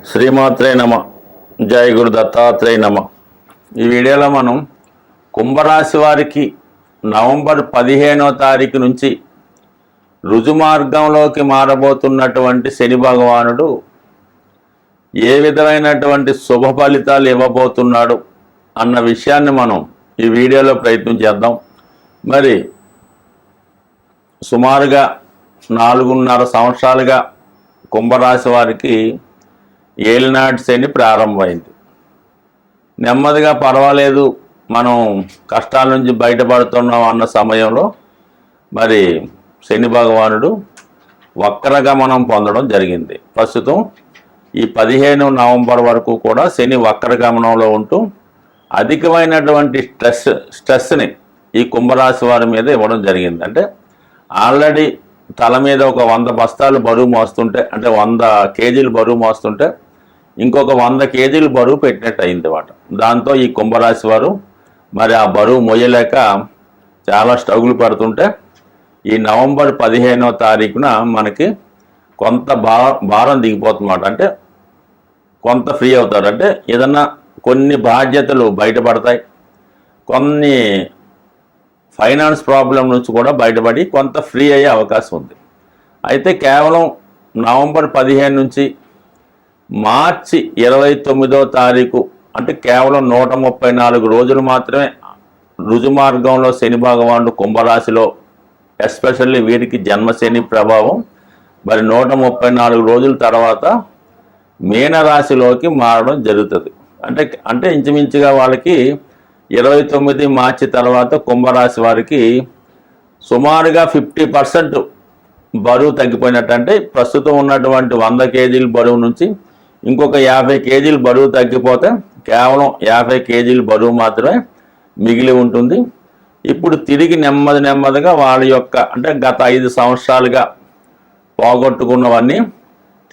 శ్రీమాత్రే నమ. జై గురు దత్తాత్రేయ నమ. ఈ వీడియోలో మనం కుంభరాశి వారికి నవంబర్ 15వ తారీఖు నుంచి రుజుమార్గంలోకి మారబోతున్నటువంటి శని భగవానుడు ఏ విధమైనటువంటి శుభ ఫలితాలు ఇవ్వబోతున్నాడు అన్న విషయాన్ని మనం ఈ వీడియోలో ప్రయత్నం చేద్దాం. మరి సుమారుగా 4.5 సంవత్సరాలుగా కుంభరాశి వారికి ఏలినాటి శని ప్రారంభమైంది. నెమ్మదిగా పర్వాలేదు, మనం కష్టాల నుంచి బయటపడుతున్నాం అన్న సమయంలో మరి శని భగవానుడు వక్రగమనం పొందడం జరిగింది. ప్రస్తుతం ఈ 15 నవంబర్ వరకు కూడా శని వక్రగమనంలో ఉంటూ అధికమైనటువంటి స్ట్రెస్ని ఈ కుంభరాశి వారి మీద ఇవ్వడం జరిగింది. అంటే ఆల్రెడీ తల మీద ఒక 100 బస్తాలు బరువు మోస్తుంటే, అంటే 100 కేజీలు బరువు మోస్తుంటే ఇంకొక 100 కేజీలు బరువు పెట్టినట్టు అయింది అన్నమాట. దాంతో ఈ కుంభరాశి వారు మరి ఆ బరువు మోయలేక చాలా స్ట్రగుల్ పడుతుంటే ఈ నవంబర్ 15వ తారీఖున మనకి కొంత భారం దిగిపోతుందన్నమాట. అంటే కొంత ఫ్రీ అవుతారు. అంటే ఏదన్నా కొన్ని బాధ్యతలు బయటపడతాయి, కొన్ని ఫైనాన్స్ ప్రాబ్లం నుంచి కూడా బయటపడి కొంత ఫ్రీ అయ్యే అవకాశం ఉంది. అయితే కేవలం నవంబర్ 15 నుంచి మార్చి 29వ తారీఖు, అంటే కేవలం 134 రోజులు మాత్రమే రుజుమార్గంలో శని భగవానుడు కుంభరాశిలో, ఎస్పెషల్లీ వీరికి జన్మశని ప్రభావం మరి 134 రోజుల తర్వాత మీనరాశిలోకి మారడం జరుగుతుంది. అంటే ఇంచుమించుగా వాళ్ళకి 29 మార్చి తర్వాత కుంభరాశి వారికి సుమారుగా 50% బరువు తగ్గిపోయినట్టు. అంటే ప్రస్తుతం ఉన్నటువంటి 100 కేజీల బరువు నుంచి ఇంకొక 50 కేజీలు బరువు తగ్గిపోతే కేవలం 50 కేజీల బరువు మాత్రమే మిగిలి ఉంటుంది. ఇప్పుడు తిరిగి నెమ్మదిగా వాళ్ళ యొక్క, అంటే గత 5 సంవత్సరాలుగా పోగొట్టుకున్నవన్నీ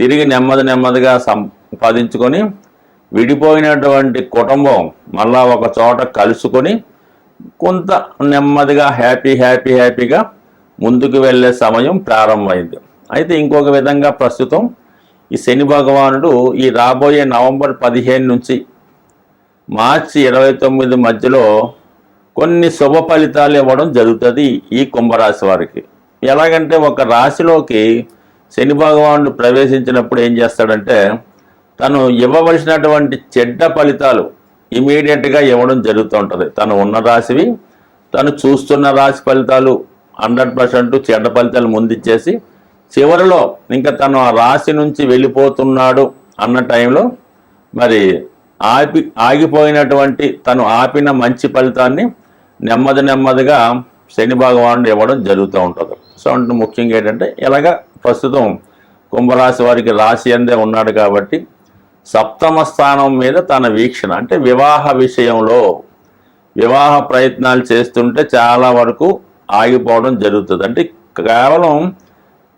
తిరిగి నెమ్మదిగా సంపాదించుకొని విడిపోయినటువంటి కుటుంబం మళ్ళా ఒక చోట కలుసుకొని కొంత నెమ్మదిగా హ్యాపీగా ముందుకు వెళ్ళే సమయం ప్రారంభమైంది. అయితే ఇంకొక విధంగా ప్రస్తుతం ఈ శని భగవానుడు ఈ రాబోయే నవంబర్ 15 నుంచి మార్చి 29 మధ్యలో కొన్ని శుభ ఫలితాలు ఇవ్వడం జరుగుతుంది ఈ కుంభరాశి వారికి. ఎలాగంటే ఒక రాశిలోకి శని భగవానుడు ప్రవేశించినప్పుడు ఏం చేస్తాడంటే తను ఇవ్వవలసినటువంటి చెడ్డ ఫలితాలు ఇమీడియట్గా ఇవ్వడం జరుగుతూ ఉంటుంది. తను ఉన్న రాశివి, తను చూస్తున్న రాశి ఫలితాలు 100% చెడ్డ ఫలితాలు ముందిచ్చేసి చివరిలో ఇంకా తను ఆ రాశి నుంచి వెళ్ళిపోతున్నాడు అన్న టైంలో మరి ఆగిపోయినటువంటి తను ఆపిన మంచి ఫలితాన్ని నెమ్మదిగా శని భగవానుడు ఇవ్వడం జరుగుతూ ఉంటుంది. సో అంటే ముఖ్యంగా ఏంటంటే ఇలాగా ప్రస్తుతం కుంభరాశి వారికి రాశి అందే ఉన్నాడు కాబట్టి సప్తమ స్థానం మీద తన వీక్షణ, అంటే వివాహ విషయంలో వివాహ ప్రయత్నాలు చేస్తుంటే చాలా వరకు ఆగిపోవడం జరుగుతుంది. అంటే కేవలం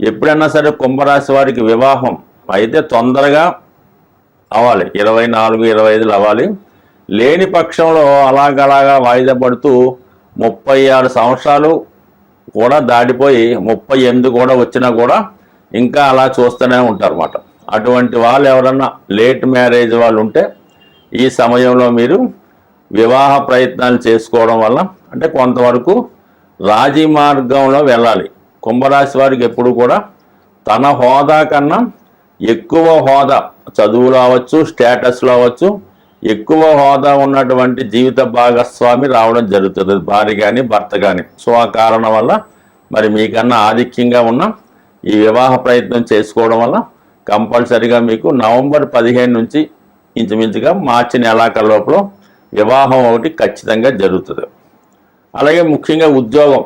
ఎప్పుడైనా సరే కుంభరాశి వారికి వివాహం అయితే తొందరగా అవ్వాలి, 24, 25 అవ్వాలి. లేని పక్షంలో అలాగలాగా వాయిదా పడుతూ 36 సంవత్సరాలు కూడా దాటిపోయి 38 కూడా వచ్చినా కూడా ఇంకా అలా చూస్తూనే ఉంటారు అన్నమాట. అటువంటి వాళ్ళు ఎవరన్నా లేట్ మ్యారేజ్ వాళ్ళు ఉంటే ఈ సమయంలో మీరు వివాహ ప్రయత్నాలు చేసుకోవడం వల్ల, అంటే కొంతవరకు రాజీ మార్గంలో వెళ్ళాలి. కుంభరాశి వారికి ఎప్పుడు కూడా తన హోదా కన్నా ఎక్కువ హోదా, చదువులో అవ్వచ్చు, స్టేటస్లో అవ్వచ్చు, ఎక్కువ హోదా ఉన్నటువంటి జీవిత భాగస్వామి రావడం జరుగుతుంది, భార్య కానీ భర్త కానీ. సో ఆ కారణం వల్ల మరి మీకన్నా ఆధిక్యంగా ఉన్న ఈ వివాహ ప్రయత్నం చేసుకోవడం వల్ల కంపల్సరిగా మీకు నవంబర్ 15 నుంచి ఇంచుమించుగా మార్చి నెలాఖరు లోపల వివాహం ఒకటి ఖచ్చితంగా జరుగుతుంది. అలాగే ముఖ్యంగా ఉద్యోగం,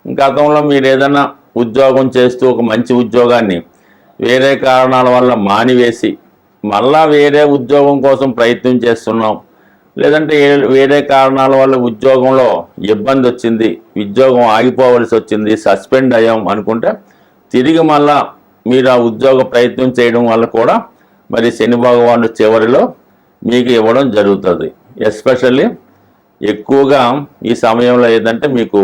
గతంలో మీరు ఏదైనా ఉద్యోగం చేస్తూ ఒక మంచి ఉద్యోగాన్ని వేరే కారణాల వల్ల మానివేసి మళ్ళా వేరే ఉద్యోగం కోసం ప్రయత్నం చేస్తున్నాం, లేదంటే వేరే కారణాల వల్ల ఉద్యోగంలో ఇబ్బంది వచ్చింది, ఉద్యోగం ఆగిపోవలసి వచ్చింది, సస్పెండ్ అయ్యాం అనుకుంటే తిరిగి మళ్ళా మీరు ఆ ఉద్యోగ ప్రయత్నం చేయడం వల్ల కూడా మరి శని భగవానుడు చివరిలో మీకు ఇవ్వడం జరుగుతుంది. ఎస్పెషల్లీ ఎక్కువగా ఈ సమయంలో ఏంటంటే మీకు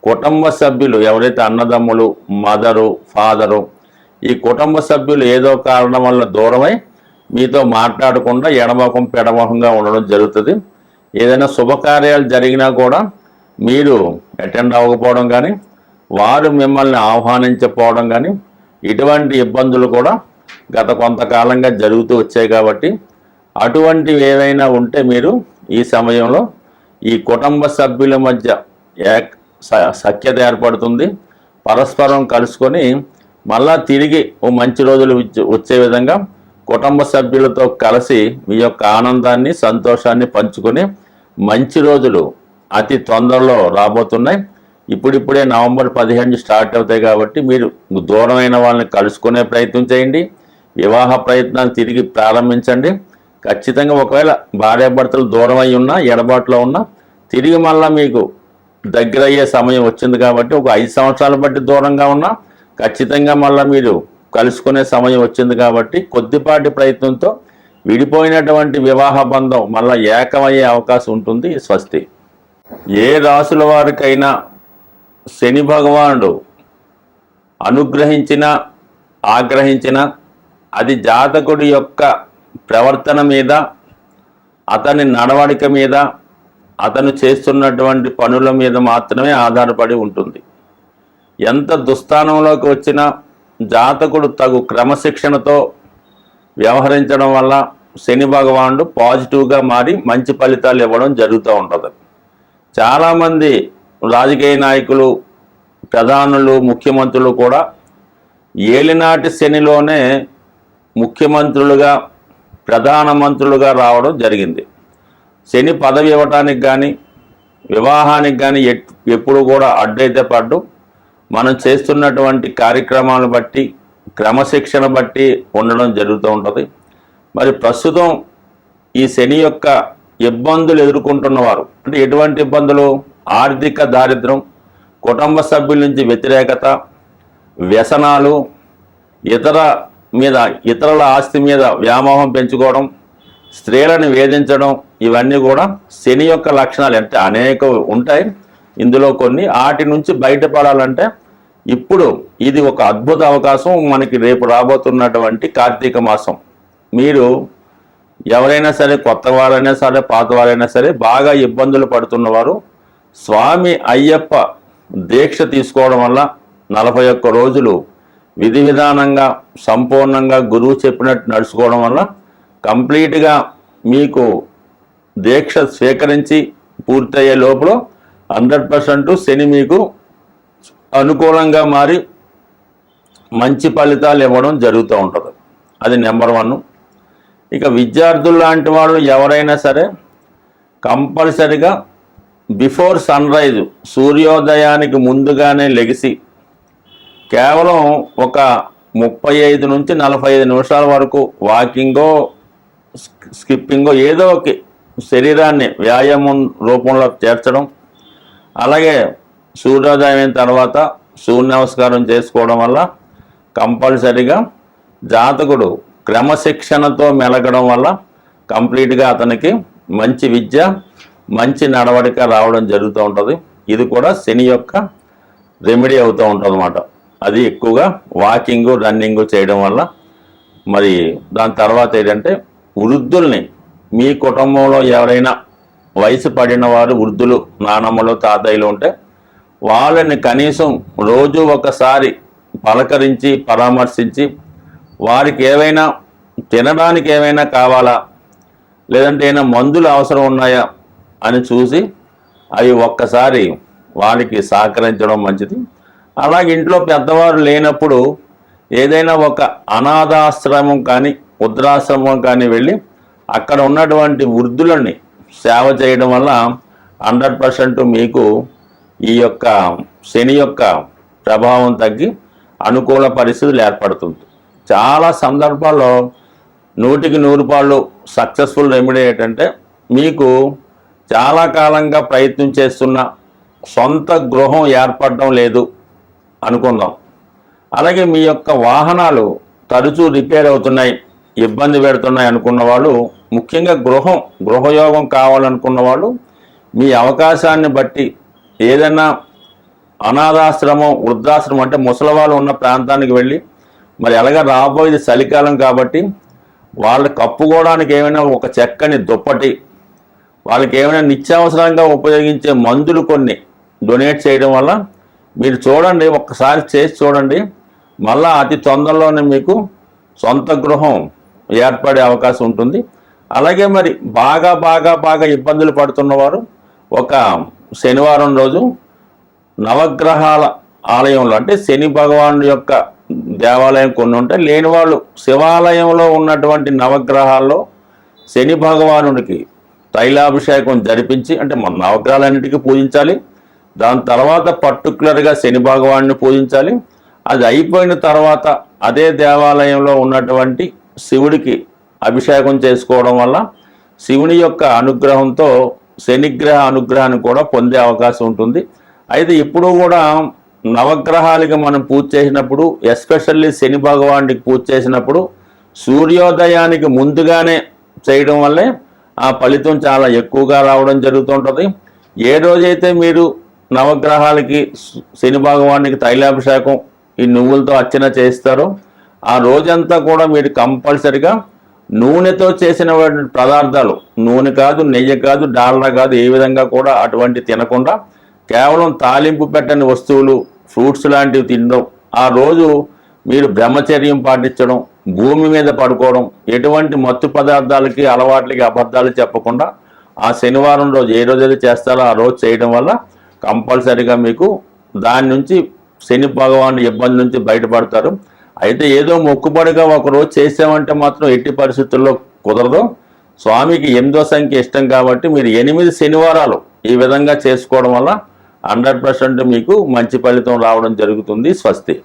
కుటుంబ సభ్యులు ఎవరైతే అన్నదమ్ములు, మదరు, ఫాదరు, ఈ కుటుంబ సభ్యులు ఏదో కారణం వల్ల దూరమై మీతో మాట్లాడకుండా ఎడమొఖం పెడమొఖంగా ఉండడం జరుగుతుంది. ఏదైనా శుభకార్యాలు జరిగినా కూడా మీరు అటెండ్ అవ్వకపోవడం కానీ, వారు మిమ్మల్ని ఆహ్వానించకపోవడం కానీ, ఇటువంటి ఇబ్బందులు కూడా గత కొంతకాలంగా జరుగుతూ వచ్చాయి. కాబట్టి అటువంటివి ఏవైనా ఉంటే మీరు ఈ సమయంలో ఈ కుటుంబ సభ్యుల మధ్య సఖ్యత ఏర్పడుతుంది. పరస్పరం కలుసుకొని మళ్ళా తిరిగి ఓ మంచి రోజులు వచ్చే విధంగా కుటుంబ సభ్యులతో కలిసి మీ యొక్క ఆనందాన్ని, సంతోషాన్ని పంచుకొని మంచి రోజులు అతి తొందరలో రాబోతున్నాయి. ఇప్పుడిప్పుడే నవంబర్ 15 స్టార్ట్ అవుతాయి. కాబట్టి మీరు దూరమైన వాళ్ళని కలుసుకునే ప్రయత్నం చేయండి. వివాహ ప్రయత్నాలు తిరిగి ప్రారంభించండి. ఖచ్చితంగా ఒకవేళ భార్యాభర్తలు దూరం అయి ఉన్నా, ఎడబాటులో ఉన్నా, తిరిగి మళ్ళీ మీకు దగ్గర అయ్యే సమయం వచ్చింది. కాబట్టి ఒక 5 సంవత్సరాలు బట్టి దూరంగా ఉన్నా ఖచ్చితంగా మళ్ళీ మీరు కలుసుకునే సమయం వచ్చింది. కాబట్టి కొద్దిపాటి ప్రయత్నంతో విడిపోయినటువంటి వివాహ బంధం మళ్ళీ ఏకమయ్యే అవకాశం ఉంటుంది. స్వస్తి. ఏ రాసుల వారికైనా శని భగవానుడు అనుగ్రహించిన, ఆగ్రహించిన అది జాతకుడి యొక్క ప్రవర్తన మీద, అతని నడవడిక మీద, అతను చేస్తున్నటువంటి పనుల మీద మాత్రమే ఆధారపడి ఉంటుంది. ఎంత దుస్థానంలోకి వచ్చినా జాతకుడు తగు క్రమశిక్షణతో వ్యవహరించడం వల్ల శని భగవానుడు పాజిటివ్గా మారి మంచి ఫలితాలు ఇవ్వడం జరుగుతూ ఉంటుంది. చాలామంది రాజకీయ నాయకులు, ప్రధానులు, ముఖ్యమంత్రులు కూడా ఏలినాటి శనిలోనే ముఖ్యమంత్రులుగా, ప్రధానమంత్రులుగా రావడం జరిగింది. శని పదవి ఇవ్వటానికి కానీ, వివాహానికి కానీ ఎప్పుడు కూడా అడ్డైతే పడ్డు. మనం చేస్తున్నటువంటి కార్యక్రమాలను బట్టి, క్రమశిక్షణ బట్టి ఉండడం జరుగుతూ ఉంటుంది. మరి ప్రస్తుతం ఈ శని యొక్క ఇబ్బందులు ఎదుర్కొంటున్నవారు అంటే ఎటువంటి ఇబ్బందులు? ఆర్థిక దారిద్ర్యం, కుటుంబ సభ్యుల నుంచి వ్యతిరేకత, వ్యసనాలు, ఇతరుల ఆస్తి మీద వ్యామోహం పెంచుకోవడం, స్త్రీలను వేధించడం, ఇవన్నీ కూడా శని యొక్క లక్షణాలు. అంటే అనేక ఉంటాయి, ఇందులో కొన్ని. వాటి నుంచి బయటపడాలంటే ఇప్పుడు ఇది ఒక అద్భుత అవకాశం. మనకి రేపు రాబోతున్నటువంటి కార్తీక మాసం, మీరు ఎవరైనా సరే, కొత్త వారైనా సరే, పాత వారైనా సరే, బాగా ఇబ్బందులు పడుతున్నవారు స్వామి అయ్యప్ప దీక్ష తీసుకోవడం వల్ల 41 రోజులు విధి విధానంగా సంపూర్ణంగా గురువు చెప్పినట్టు నడుచుకోవడం వల్ల కంప్లీట్గా మీకు దీక్ష స్వీకరించి పూర్తయ్యే లోపల 100% శని మీకు అనుకూలంగా మారి మంచి ఫలితాలు ఇవ్వడం జరుగుతూ ఉంటుంది. అది నెంబర్ 1. ఇక విద్యార్థులు లాంటి వాళ్ళు ఎవరైనా సరే కంపల్సరిగా బిఫోర్ సన్ రైజ్, సూర్యోదయానికి ముందుగానే లెగిసి కేవలం ఒక 35 నుంచి 45 నిమిషాల వరకు వాకింగో, స్కిప్పింగో, ఏదో ఒక శరీరాన్ని వ్యాయామం రూపంలో చేర్చడం, అలాగే సూర్యోదయం అయిన తర్వాత సూర్య నమస్కారం చేసుకోవడం వల్ల కంపల్సరిగా జాతకుడు క్రమశిక్షణతో మెలగడం వల్ల కంప్లీట్గా అతనికి మంచి విద్య, మంచి నడవడిక రావడం జరుగుతూ ఉంటుంది. ఇది కూడా శని యొక్క రెమెడీ అవుతూ ఉంటుంది అన్నమాట. అది ఎక్కువగా వాకింగు, రన్నింగు చేయడం వల్ల. మరి దాని తర్వాత ఏంటంటే వృద్ధుల్ని, మీ కుటుంబంలో ఎవరైనా వయసు పడిన వారు, వృద్ధులు, నానమ్మలు, తాతయ్యలు ఉంటే వాళ్ళని కనీసం రోజు ఒకసారి పలకరించి, పరామర్శించి వారికి ఏవైనా తినడానికి ఏమైనా కావాలా, లేదంటే ఏమైనా మందులు అవసరం ఉన్నాయా అని చూసి అవి ఒక్కసారి వారికి సహకరించడం మంచిది. అలాగే ఇంట్లో పెద్దవారు లేనప్పుడు ఏదైనా ఒక అనాథాశ్రమం కానీ, వృద్ధాశ్రమం కానీ వెళ్ళి అక్కడ ఉన్నటువంటి వృద్ధులని సేవ చేయడం వల్ల 100% మీకు ఈ యొక్క శని యొక్క ప్రభావం తగ్గి అనుకూల పరిస్థితులు ఏర్పడుతుంది. చాలా సందర్భాల్లో 100కి 100 సక్సెస్ఫుల్ రెమెడీ ఏంటంటే మీకు చాలా కాలంగా ప్రయత్నం చేస్తున్న సొంత గృహం ఏర్పడడం లేదు అనుకుందాం. అలాగే మీ యొక్క వాహనాలు తరచూ రిపేర్ అవుతున్నాయి, ఇబ్బంది పెడుతున్నాయి అనుకున్న వాళ్ళు, ముఖ్యంగా గృహయోగం కావాలనుకున్న వాళ్ళు మీ అవకాశాన్ని బట్టి ఏదైనా అనాథాశ్రమం, వృద్ధాశ్రమం అంటే ముసలివాళ్ళు ఉన్న ప్రాంతానికి వెళ్ళి, మరి అలాగే రాబోయేది చలికాలం కాబట్టి వాళ్ళు కప్పుకోవడానికి ఏమైనా ఒక చక్కని దుప్పటి, వాళ్ళకి ఏమైనా నిత్యావసరంగా ఉపయోగించే మందులు కొన్ని డొనేట్ చేయడం వల్ల మీరు చూడండి, ఒక్కసారి చేసి చూడండి, మళ్ళా అతి తొందరలోనే మీకు సొంత గృహం ఏర్పడే అవకాశం ఉంటుంది. అలాగే మరి బాగా బాగా బాగా ఇబ్బందులు పడుతున్నవారు ఒక శనివారం రోజు నవగ్రహాల ఆలయంలో, అంటే శని భగవానుడి యొక్క దేవాలయం కొన్ని ఉంటాయి, లేని వాళ్ళు శివాలయంలో ఉన్నటువంటి నవగ్రహాల్లో శని భగవానుడికి తైలాభిషేకం జరిపించి, అంటే మన నవగ్రహాలన్నిటికీ పూజించాలి, దాని తర్వాత పర్టికులర్గా శని భగవాన్ని పూజించాలి. అది అయిపోయిన తర్వాత అదే దేవాలయంలో ఉన్నటువంటి శివుడికి అభిషేకం చేసుకోవడం వల్ల శివుని యొక్క అనుగ్రహంతో శనిగ్రహ అనుగ్రహాన్ని కూడా పొందే అవకాశం ఉంటుంది. అయితే ఇప్పుడు కూడా నవగ్రహాలకి మనం పూజ చేసినప్పుడు, ఎస్పెషల్లీ శని భగవానుడికి పూజ చేసినప్పుడు సూర్యోదయానికి ముందుగానే చేయడం వల్లే ఆ ఫలితం చాలా ఎక్కువగా రావడం జరుగుతుంటుంది. ఏ రోజైతే మీరు నవగ్రహాలకి శని భగవానికి తైలాభిషేకం ఈ నువ్వులతో అర్చన చేస్తారో ఆ రోజంతా కూడా మీరు కంపల్సరిగా నూనెతో చేసిన పదార్థాలు, నూనె కాదు, నెయ్యి కాదు, డాల్డా కాదు, ఏ విధంగా కూడా అటువంటి తినకుండా కేవలం తాలింపు పెట్టని వస్తువులు, ఫ్రూట్స్ లాంటివి తినడం, ఆ రోజు మీరు బ్రహ్మచర్యం పాటించడం, భూమి మీద పడుకోవడం, ఎటువంటి మత్తు పదార్థాలకి అలవాట్లకి అబద్ధాలు చెప్పకుండా ఆ శనివారం రోజు ఏ రోజైతే చేస్తారో ఆ రోజు చేయడం వల్ల కంపల్సరిగా మీకు దాని నుంచి శని భగవానుడి ఇబ్బంది నుంచి బయటపడతారు. అయితే ఏదో మొక్కుబడిగా ఒకరోజు చేసామంటే మాత్రం ఎట్టి పరిస్థితుల్లో కుదరదు. స్వామికి 8వ సంఖ్య ఇష్టం కాబట్టి మీరు 8 శనివారాలు ఈ విధంగా చేసుకోవడం వల్ల 100% మీకు మంచి ఫలితం రావడం జరుగుతుంది. స్వస్తి.